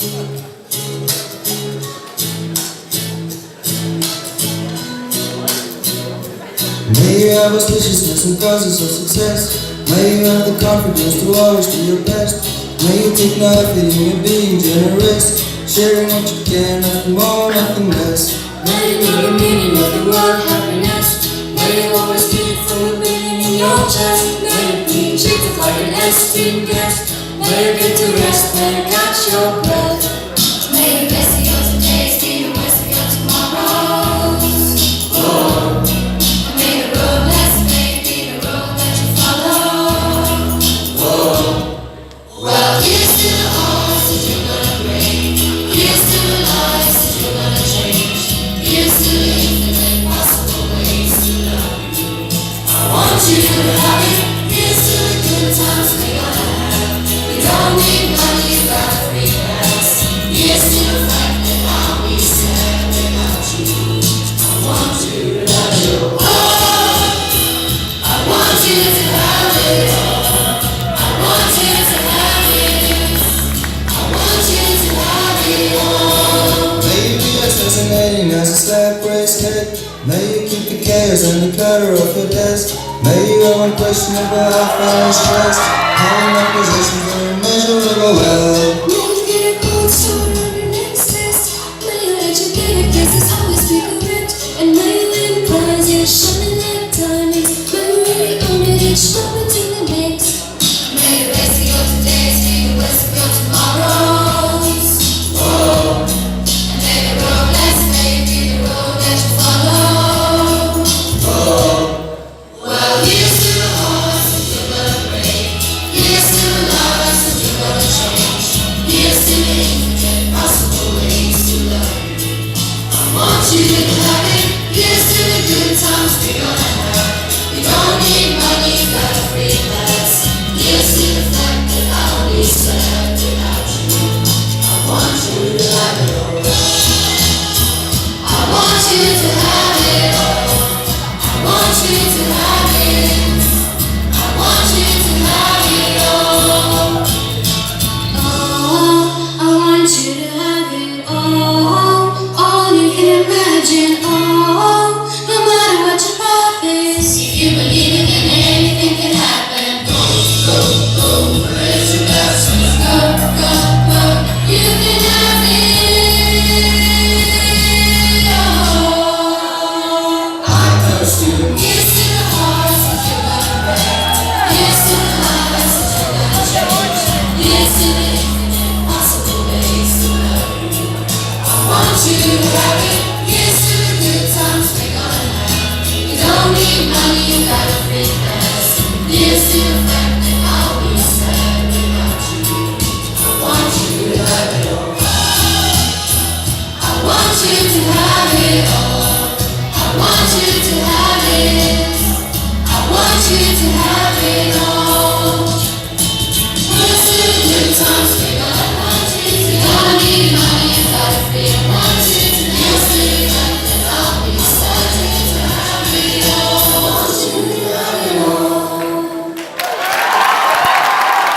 May you have auspiciousness and causes of success. May you have the confidence to always do your best. May you take nothing in being generous, sharing what you can, nothing more, nothing less. May you know the meaning of the word happiness. May you always feel it from within in your chest. May you be treated like an esteemed guest. May you get to rest, may you catch your breath. May you rest your today, see the rest of your tomorrows. Oh. May the road less may be the road that you follow. Oh. Well, here's to the odds that you're gonna break. Here's to the lies that you're gonna change. Here's to the infinite possible ways to love you. I want you to have it. Here's to the good times we're gonna have. We don't need money, you got a free pass. Here's to the fact that I'll be sad without you. I want you to have it all. I want you to have it all. I want you to have it. I want you to have it all. May you be as fascinating as a slap race cake. May you keep the chaos and the clutter off your desk. May you have unquestionable health and stress. Having acquisitions are immeasurable well. May you get a cold shoulder on your next test. May you educate guesses always be correct. And may you win prizes shining like diamonds. May you really own it each moment to the next. May you race to your todays, be the west of your tomorrows. Oh. And may the road less may be the road that you follow. Oh. Well, here's to the hearts that you're gonna break. Here's to the lives that you're gonna change. Here's to the infinite possible ways to love you. I want you to have it. Here's to the good times we're gonna have. We don't need money, got a free pass. Here's to the fact that I'll be sad without you. I want you to have it all. I want you to have it all. I want you to have it. I want you to have it all. Oh, I want you to have it all you can imagine. Oh, no matter what your path is, if you believe it, then anything can happen. Go, go, go, raise your glass and go, go, go. You can have it. Oh, I toast you. Here's to the hearts that you're gonna break. Here's to the lives that you're gonna change. Here's to the infinite possible ways to love you. I want you to have it. Here's to the good times we're gonna have. You don't need money, you got a free pass. Here's to the fact